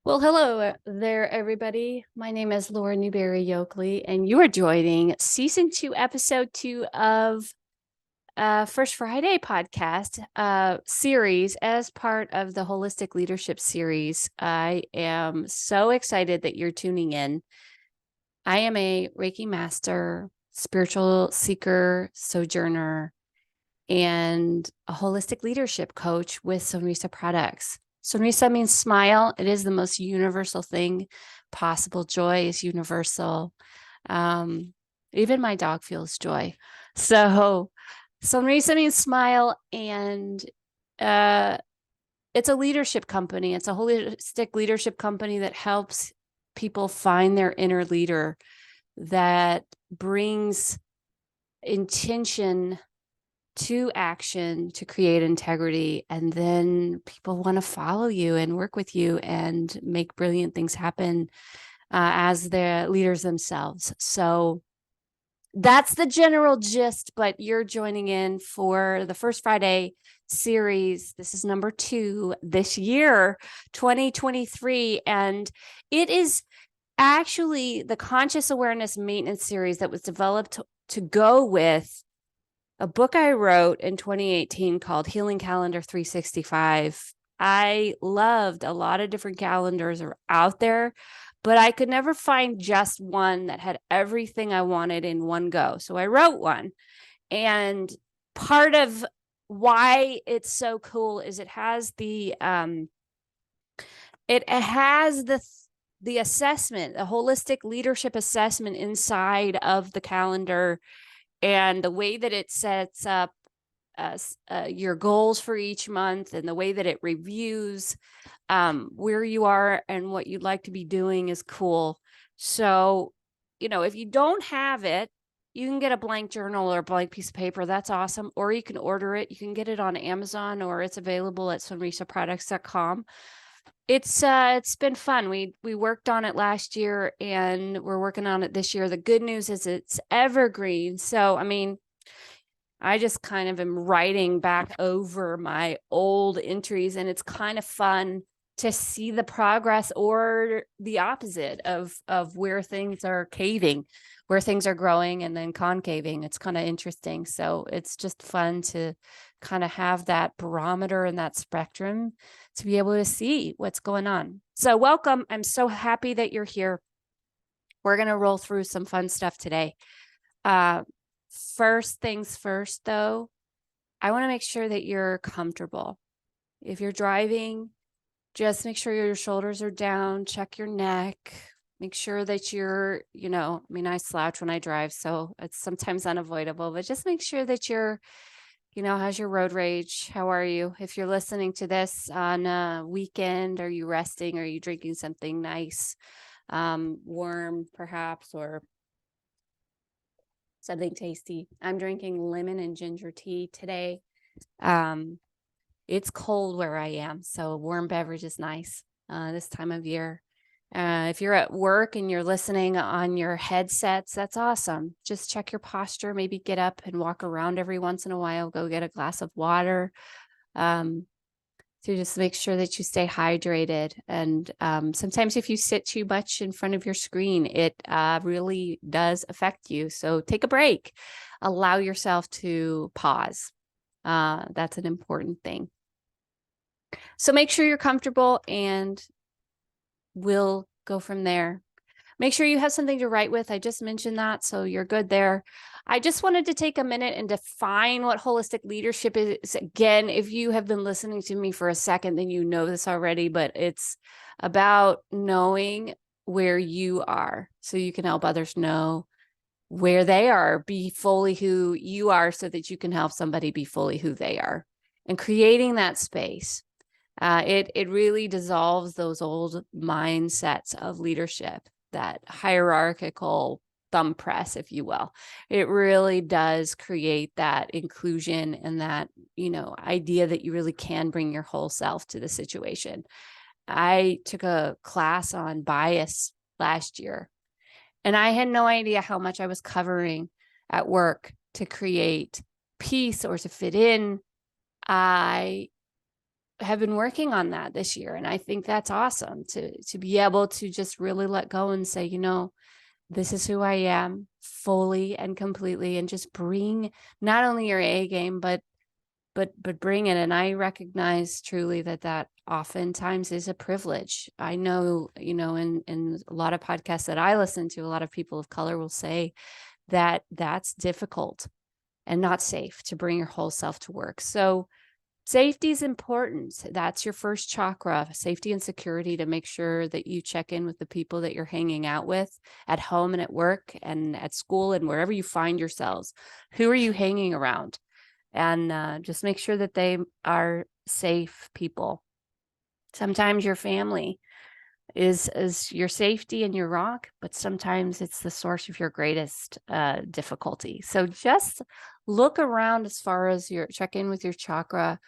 Well, hello there, everybody. My name is Laura Newberry-Yokley, and you are joining season 2, episode 2 of First Friday podcast series as part of the Holistic Leadership series. I am so excited that you're tuning in. I am a Reiki Master, spiritual seeker, sojourner, and a holistic leadership coach with Sonrisa products. Sonrisa means smile. It is the most universal thing possible. Joy is universal. Um, Even my dog feels joy. So Sonrisa means smile, and uh, it's a leadership company. It's a holistic leadership company that helps people find their inner leader, that brings intention to action to create integrity, and then people want to follow you and work with you and make brilliant things happen as the leaders themselves. So that's the general gist, but you're joining in for the First Friday series. This is number 2 this year, 2023, and it is actually the conscious awareness maintenance series that was developed to go with a book I wrote in 2018 called Healing Calendar 365. I loved a lot of different calendars are out there, but I could never find just one that had everything I wanted in one go. So I wrote one. And part of why it's so cool is it has the assessment, the holistic leadership assessment inside of the calendar, and the way that it sets up your goals for each month, and the way that it reviews where you are and what you'd like to be doing is cool. So, if you don't have it, you can get a blank journal or a blank piece of paper. That's awesome. Or you can order it. You can get it on Amazon, or it's available at sonrisaproducts.com. It's been fun. We worked on it last year, and we're working on it this year. The good news is it's evergreen. So, I mean, I just kind of am writing back over my old entries, and it's kind of fun to see the progress or the opposite of where things are caving, where things are growing and then concaving. It's kind of interesting. So it's just fun to kind of have that barometer and that spectrum to be able to see what's going on. So welcome. I'm so happy that you're here. We're going to roll through some fun stuff today. First things first, though, I want to make sure that you're comfortable. If you're driving, just make sure your shoulders are down, check your neck, make sure that you're, I slouch when I drive, so it's sometimes unavoidable, but just make sure that you're, how's your road rage? How are you? If you're listening to this on a weekend, are you resting? Are you drinking something nice, warm perhaps, or something tasty? I'm drinking lemon and ginger tea today. It's cold where I am, so a warm beverage is nice this time of year. If you're at work and you're listening on your headsets, that's awesome. Just check your posture, maybe get up and walk around every once in a while, go get a glass of water. So just make sure that you stay hydrated. And sometimes if you sit too much in front of your screen, it really does affect you. So take a break, allow yourself to pause. That's an important thing. So make sure you're comfortable, and we'll go from there. Make sure you have something to write with. I just mentioned that, so you're good there. I just wanted to take a minute and define what holistic leadership is. Again, if you have been listening to me for a second, then you know this already, but it's about knowing where you are so you can help others know where they are. Be fully who you are so that you can help somebody be fully who they are, and creating that space. It really dissolves those old mindsets of leadership, that hierarchical thumb press, if you will. It really does create that inclusion and that, idea that you really can bring your whole self to the situation. I took a class on bias last year, and I had no idea how much I was covering at work to create peace or to fit in. I have been working on that this year. And I think that's awesome to be able to just really let go and say, this is who I am fully and completely, and just bring not only your A game, but bring it. And I recognize truly that oftentimes is a privilege. I know, in a lot of podcasts that I listen to, a lot of people of color will say that that's difficult and not safe to bring your whole self to work. So safety is important. That's your first chakra, safety and security, to make sure that you check in with the people that you're hanging out with at home and at work and at school and wherever you find yourselves. Who are you hanging around? And just make sure that they are safe people. Sometimes your family is your safety and your rock, but sometimes it's the source of your greatest difficulty. So just look around as far as check in with your chakra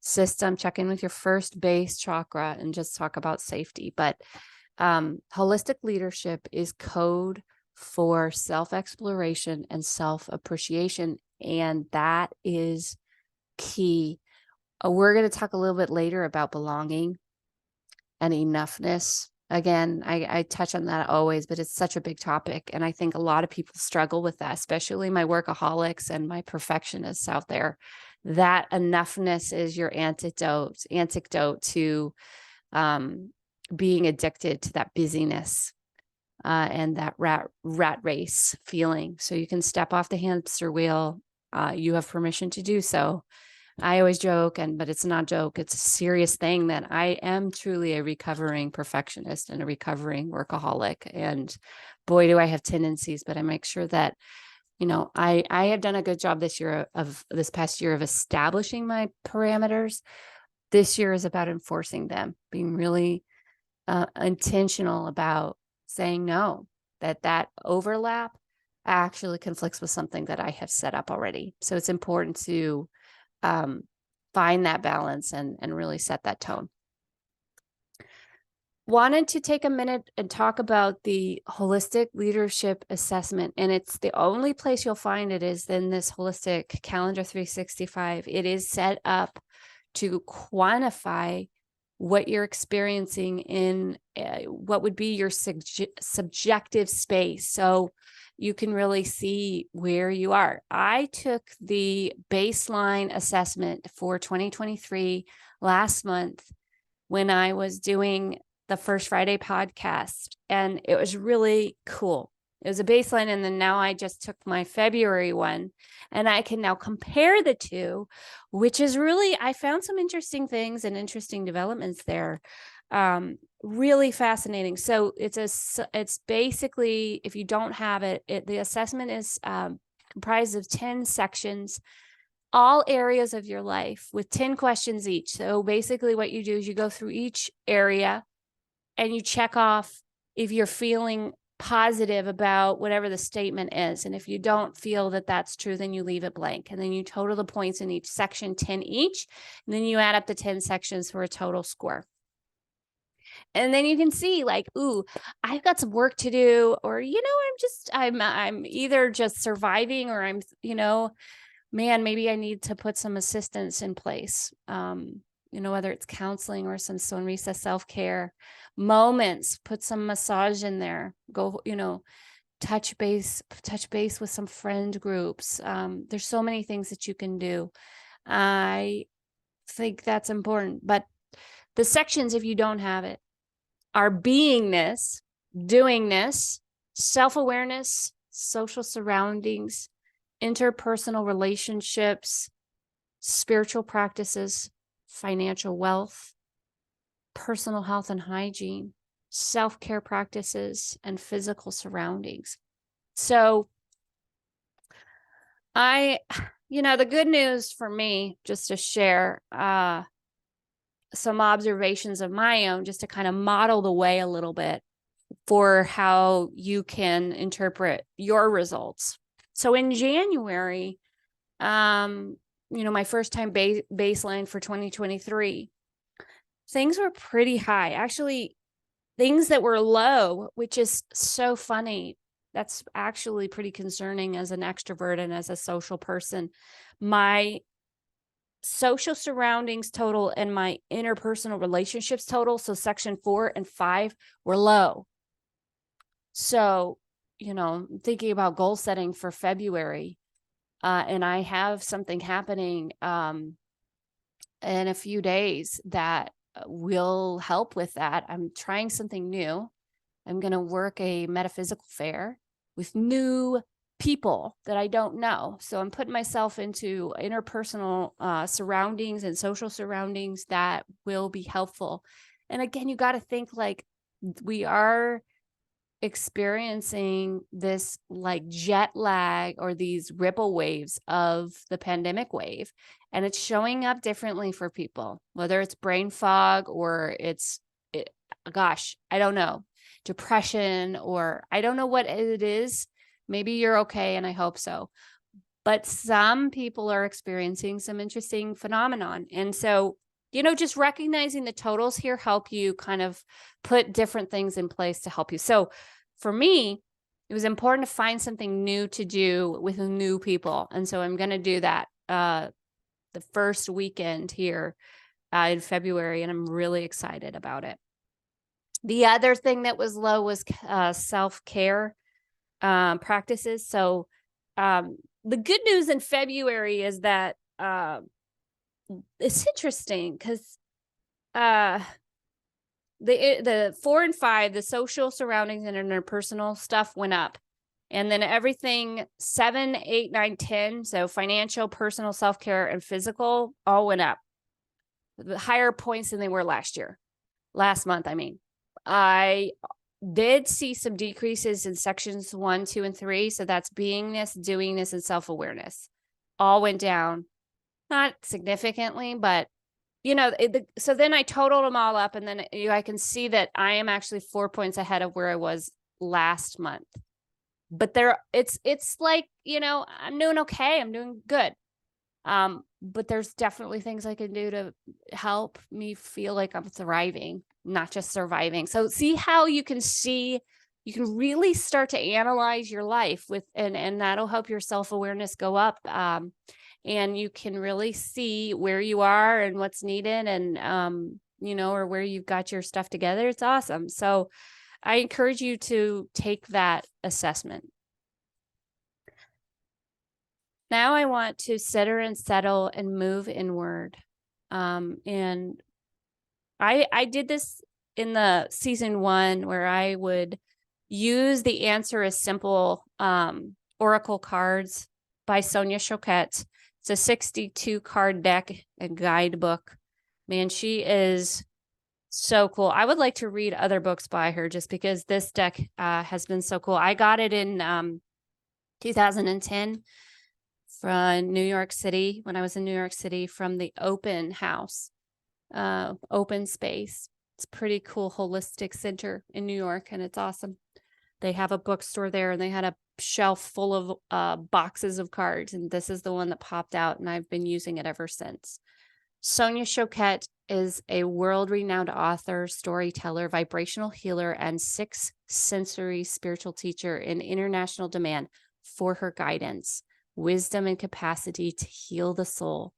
system, check in with your first base chakra, and just talk about safety. But holistic leadership is code for self-exploration and self-appreciation, and that is key. We're going to talk a little bit later about belonging and enoughness. Again, I touch on that always, but it's such a big topic. And I think a lot of people struggle with that, especially my workaholics and my perfectionists out there. That enoughness is your antidote to being addicted to that busyness and that rat race feeling. So you can step off the hamster wheel. You have permission to do so. I always joke, but it's not a joke. It's a serious thing, that I am truly a recovering perfectionist and a recovering workaholic. And boy, do I have tendencies, but I make sure that, I have done a good job this past year of establishing my parameters. This year is about enforcing them, being really intentional about saying no, that overlap actually conflicts with something that I have set up already. So it's important to find that balance and really set that tone. Wanted to take a minute and talk about the holistic leadership assessment. And it's the only place you'll find it is in this holistic calendar 365. It is set up to quantify what you're experiencing in what would be your subjective space. So you can really see where you are. I took the baseline assessment for 2023 last month when I was doing the First Friday podcast, and it was really cool. It was a baseline, and then now I just took my February one, and I can now compare the two, which is really, I found some interesting things and interesting developments there. Really fascinating. So it's basically, if you don't have it, the assessment is comprised of 10 sections, all areas of your life with 10 questions each. So basically what you do is you go through each area and you check off if you're feeling positive about whatever the statement is. And if you don't feel that that's true, then you leave it blank. And then you total the points in each section, 10 each. And then you add up the 10 sections for a total score. And then you can see like, ooh, I've got some work to do, or, I'm either just surviving, or I'm, man, maybe I need to put some assistance in place. Whether it's counseling or some sonrisa self-care moments, put some massage in there, go, touch base with some friend groups. There's so many things that you can do. I think that's important, but the sections, if you don't have it, are beingness, doingness, self-awareness, social surroundings, interpersonal relationships, spiritual practices, financial wealth, personal health and hygiene, self-care practices, and physical surroundings. So the good news for me, just to share some observations of my own, just to kind of model the way a little bit for how you can interpret your results. So in January, my first time baseline for 2023, things were pretty high. Actually, things that were low, which is so funny. That's actually pretty concerning as an extrovert and as a social person. My social surroundings total and my interpersonal relationships total, so section 4 and 5, were low. So, thinking about goal setting for February, and I have something happening in a few days that will help with that. I'm trying something new. I'm going to work a metaphysical fair with new people that I don't know. So I'm putting myself into interpersonal surroundings and social surroundings that will be helpful. And again, you got to think like we are experiencing this like jet lag or these ripple waves of the pandemic wave, and it's showing up differently for people, whether it's brain fog or gosh, I don't know, depression, or I don't know what it is. Maybe you're okay, and I hope so. But some people are experiencing some interesting phenomenon. And so, just recognizing the totals here help you kind of put different things in place to help you. So for me, it was important to find something new to do with new people. And so I'm going to do that the first weekend here in February, and I'm really excited about it. The other thing that was low was self-care practices. So the good news in February is that it's interesting because the 4 and 5, the social surroundings and interpersonal stuff went up. And then everything 7, 8, 9, 10, so financial, personal, self-care, and physical all went up. The higher points than they were last month, I mean. I did see some decreases in sections 1, 2, and 3. So that's beingness, doingness, and self-awareness. All went down, not significantly, but so then I totaled them all up, and then I can see that I am actually 4 points ahead of where I was last month. But it's like, I'm doing okay. I'm doing good. But there's definitely things I can do to help me feel like I'm thriving, not just surviving. So see how you can really start to analyze your life and that'll help your self-awareness go up. And you can really see where you are and what's needed and, or where you've got your stuff together. It's awesome. So I encourage you to take that assessment. Now I want to center and settle and move inward. And I did this in the season 1 where I would use the Answer is Simple Oracle cards by Sonia Choquette. It's a 62 card deck and guidebook. Man, she is so cool. I would like to read other books by her just because this deck has been so cool. I got it in 2010 from New York City, when I was in New York City, from the Open House, Open Space. It's a pretty cool holistic center in New York, and it's awesome. They have a bookstore there, and they had a shelf full of boxes of cards, and this is the one that popped out, and I've been using it ever since. Sonia Choquette is a world-renowned author, storyteller, vibrational healer, and 6 sensory spiritual teacher in international demand for her guidance, wisdom, and capacity to heal the soul.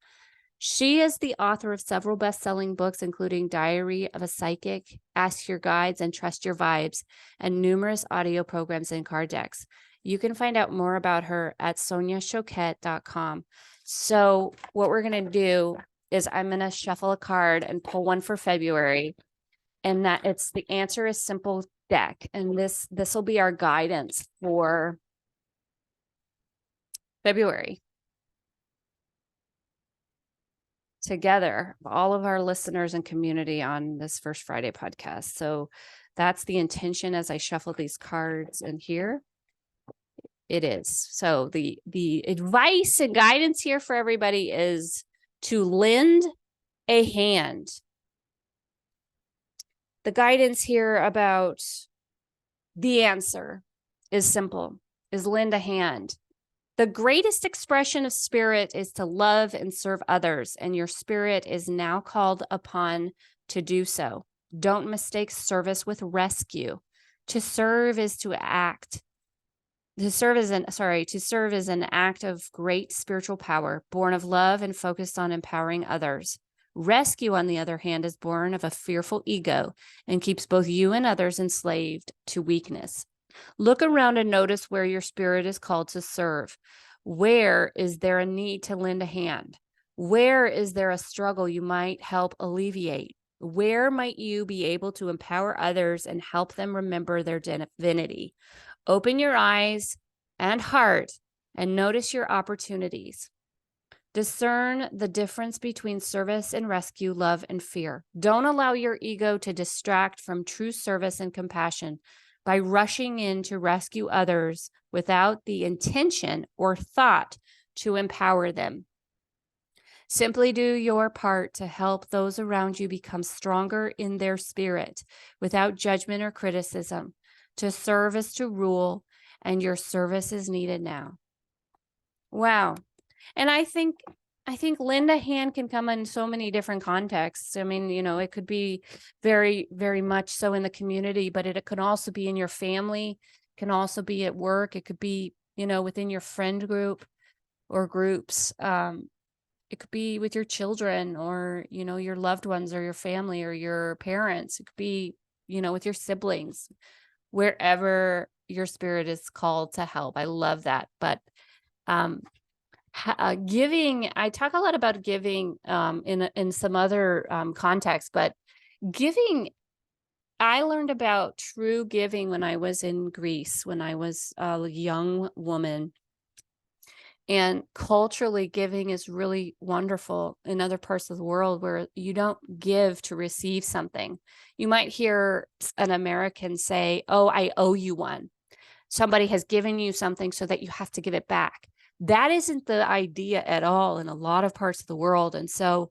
She is the author of several best-selling books, including Diary of a Psychic, Ask Your Guides, and Trust Your Vibes, and numerous audio programs and card decks. You can find out more about her at soniachoquette.com. So what we're going to do is I'm going to shuffle a card and pull one for February, and that it's the Answer is Simple deck. And this will be our guidance for February. Together, all of our listeners and community on this First Friday podcast. So that's the intention as I shuffle these cards in here. It is. So the advice and guidance here for everybody is to lend a hand. The guidance here about the answer is simple, is lend a hand. The greatest expression of spirit is to love and serve others, and your spirit is now called upon to do so. Don't mistake service with rescue. To serve is to act. To serve as an act of great spiritual power, born of love and focused on empowering others. Rescue, on the other hand, is born of a fearful ego and keeps both you and others enslaved to weakness. Look around and notice where your spirit is called to serve. Where is there a need to lend a hand? Where is there a struggle you might help alleviate? Where might you be able to empower others and help them remember their divinity? Open your eyes and heart and notice your opportunities. Discern the difference between service and rescue, love and fear. Don't allow your ego to distract from true service and compassion by rushing in to rescue others without the intention or thought to empower them. Simply do your part to help those around you become stronger in their spirit without judgment or criticism. To serve is to rule, and your service is needed now. Wow. And I think lend a hand can come in so many different contexts. I mean, it could be very, very much so in the community, but it could also be in your family, can also be at work. It could be, within your friend group or groups. It could be with your children or, your loved ones or your family or your parents. It could be, with your siblings, wherever your spirit is called to help. I love that. But giving, I talk a lot about giving in some other contexts, but giving, I learned about true giving when I was in Greece, when I was a young woman. And culturally, giving is really wonderful in other parts of the world where you don't give to receive something. You might hear an American say, "Oh, I owe you one." Somebody has given you something so that you have to give it back. That isn't the idea at all in a lot of parts of the world. And so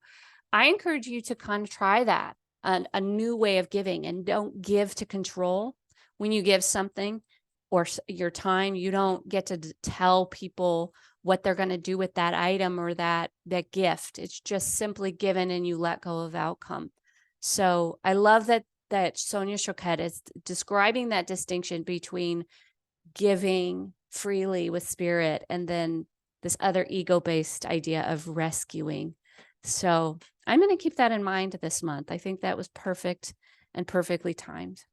I encourage you to kind of try that, a new way of giving, and don't give to control. When you give something or your time, you don't get to tell people what they're going to do with that item or that gift. It's just simply given and you let go of outcome. So I love that Sonia Choquette is describing that distinction between giving freely with spirit and then this other ego-based idea of rescuing. So I'm going to keep that in mind this month. I think that was perfect and perfectly timed.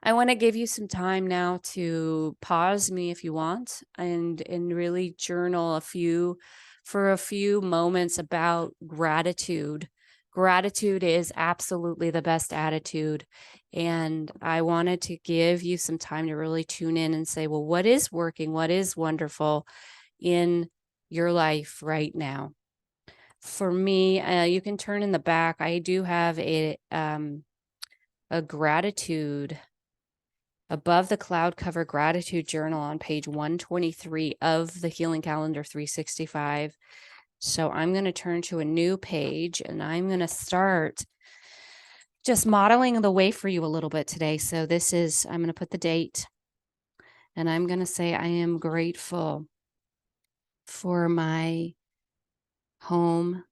I want to give you some time now to pause me if you want and really journal for a few moments about gratitude. Gratitude is absolutely the best attitude. And I wanted to give you some time to really tune in and say, well, what is working? What is wonderful in your life right now? For me, you can turn in the back. I do have a gratitude above the cloud cover gratitude journal on page 123 of the Healing Calendar 365. So I'm going to turn to a new page and I'm going to start just modeling the way for you a little bit today. So I'm going to put the date and I'm going to say, I am grateful for my home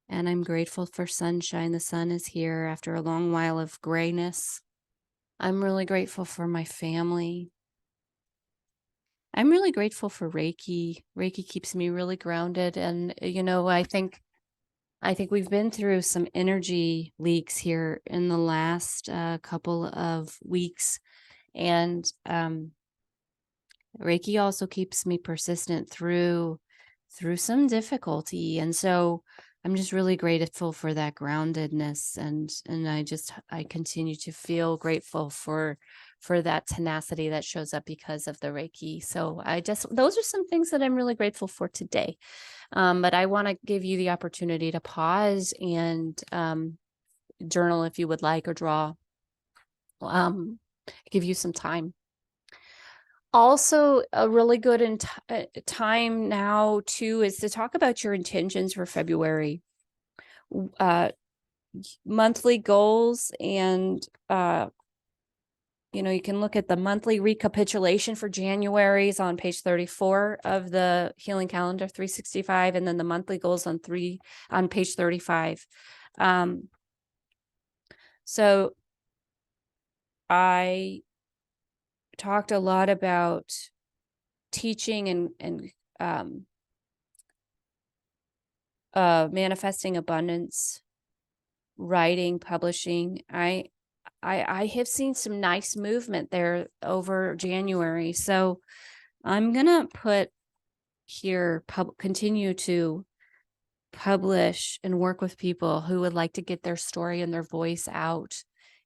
and I'm grateful for sunshine. The sun is here after a long while of grayness. I'm really grateful for my family. I'm really grateful for Reiki. Reiki keeps me really grounded. And, I think we've been through some energy leaks here in the last couple of weeks. And Reiki also keeps me persistent through some difficulty. And so I'm just really grateful for that groundedness. And I continue to feel grateful for that tenacity that shows up because of the Reiki. So those are some things that I'm really grateful for today. But I want to give you the opportunity to pause and journal if you would like, or draw. Give you some time. Also, a really good time now too is to talk about your intentions for February, monthly goals, and you can look at the monthly recapitulation for January's on page 34 of the Healing Calendar 365, and then the monthly goals on page 35. So I talked a lot about teaching and manifesting abundance, writing, publishing. I have seen some nice movement there over January. So I'm gonna put here, continue to publish and work with people who would like to get their story and their voice out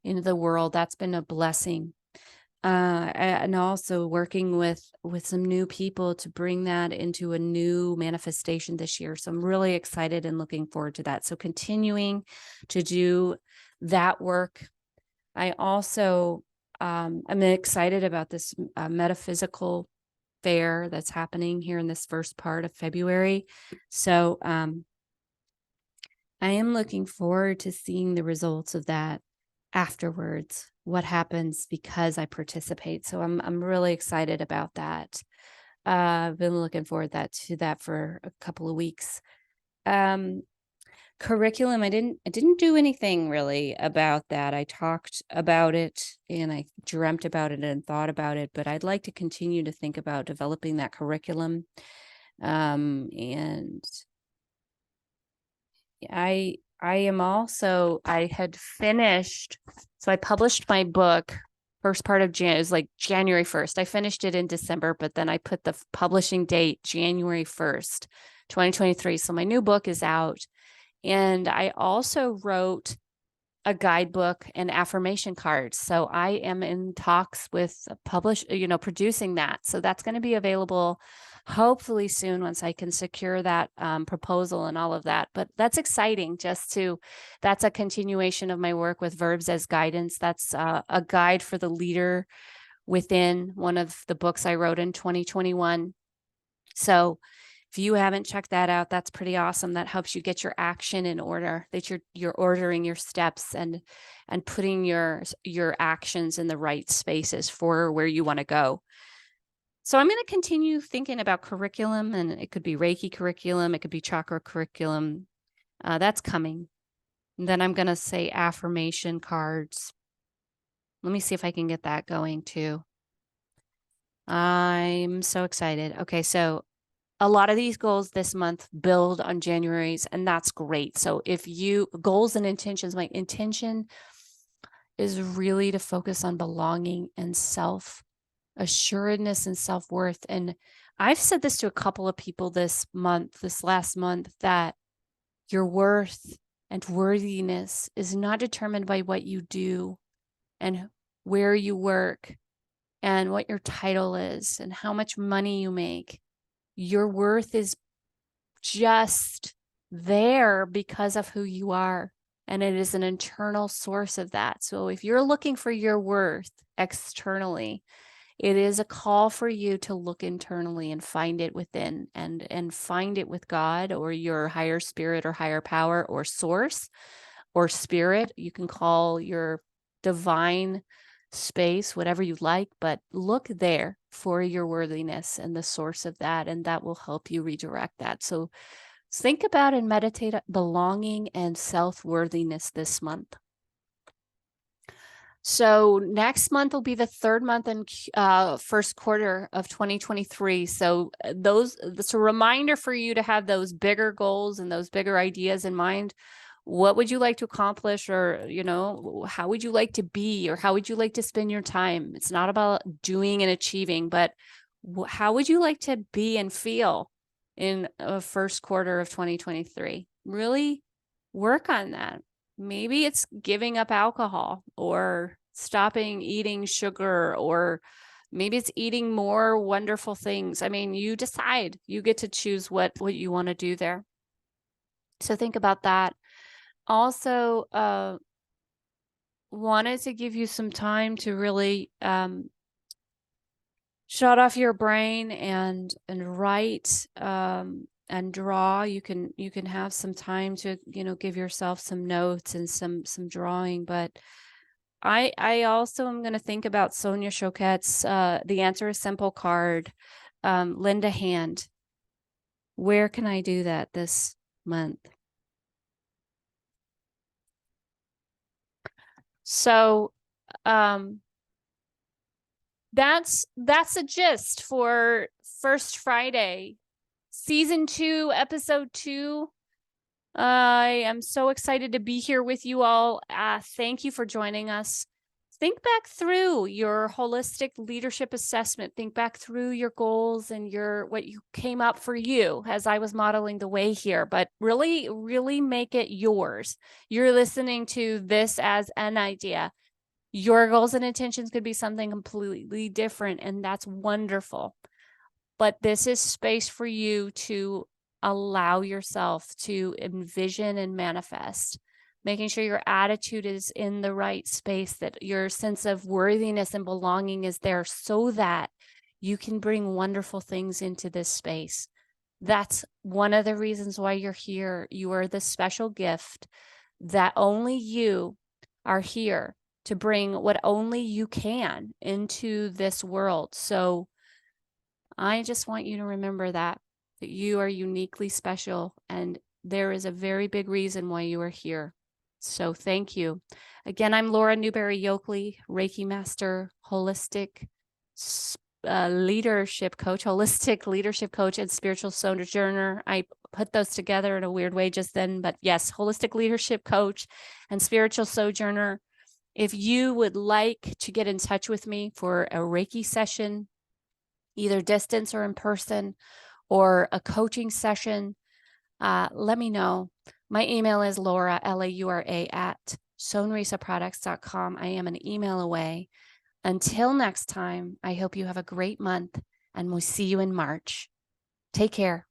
into the world. That's been a blessing. And also working with some new people to bring that into a new manifestation this year. So I'm really excited and looking forward to that. So continuing to do that work. I also I'm excited about this metaphysical fair that's happening here in this first part of February. So I am looking forward to seeing the results of that afterwards, what happens because I participate. So I'm really excited about that. I've been looking forward to that for a couple of weeks. Curriculum, I didn't do anything really about that. I talked about it and I dreamt about it and thought about it, but I'd like to continue to think about developing that curriculum. And I had finished, so I published my book first part of Jan, it was like January 1st. I finished it in December, but then I put the publishing date January 1st, 2023. So my new book is out. And I also wrote a guidebook and affirmation cards. So I am in talks with producing that. So that's going to be available hopefully soon once I can secure that proposal and all of that. But that's exciting that's a continuation of my work with verbs as guidance. That's a guide for the leader within one of the books I wrote in 2021. So if you haven't checked that out, that's pretty awesome. That helps you get your action in order, that you're ordering your steps and putting your actions in the right spaces for where you want to go. So I'm going to continue thinking about curriculum, and it could be Reiki curriculum, it could be chakra curriculum. That's coming. And then I'm going to say affirmation cards. Let me see if I can get that going too. I'm so excited. Okay, so a lot of these goals this month build on January's, and that's great. So if goals and intentions, my intention is really to focus on belonging and self-assuredness and self-worth. And I've said this to a couple of people this last month, that your worth and worthiness is not determined by what you do and where you work and what your title is and how much money you make. Your worth is just there because of who you are. And it is an internal source of that. So if you're looking for your worth externally, it is a call for you to look internally and find it within and find it with God or your higher spirit or higher power or source or spirit. You can call your divine space whatever you like, but look there for your worthiness and the source of that, and that will help you redirect that. So think about and meditate belonging and self-worthiness this month. So next month will be the third month in first quarter of 2023. So it's a reminder for you to have those bigger goals and those bigger ideas in mind. What would you like to accomplish, or, how would you like to be, or how would you like to spend your time? It's not about doing and achieving, but how would you like to be and feel in the first quarter of 2023? Really work on that. Maybe it's giving up alcohol or stopping eating sugar, or maybe it's eating more wonderful things. I mean, you decide. You get to choose what you want to do there. So think about that. Also, wanted to give you some time to really shut off your brain and write and draw. You can have some time to give yourself some notes and some drawing. But I also am going to think about Sonia Choquette's The Answer is Simple card. Lend a hand. Where can I do that this month? So that's a gist for First Friday, season 2, episode 2. I am so excited to be here with you all. Thank you for joining us. Think back through your holistic leadership assessment. Think back through your goals and what you came up for you as I was modeling the way here, but really, really make it yours. You're listening to this as an idea. Your goals and intentions could be something completely different, and that's wonderful. But this is space for you to allow yourself to envision and manifest, making sure your attitude is in the right space, that your sense of worthiness and belonging is there so that you can bring wonderful things into this space. That's one of the reasons why you're here. You are the special gift that only you are here to bring what only you can into this world. So I just want you to remember that you are uniquely special, and there is a very big reason why you are here. So thank you. Again, I'm Laura Newberry-Yokley, Reiki Master, holistic leadership coach, and spiritual sojourner. I put those together in a weird way just then, but yes, holistic leadership coach and spiritual sojourner. If you would like to get in touch with me for a Reiki session, either distance or in person, or a coaching session, let me know. My email is Laura, Laura, at sonrisaproducts.com. I am an email away. Until next time, I hope you have a great month, and we'll see you in March. Take care.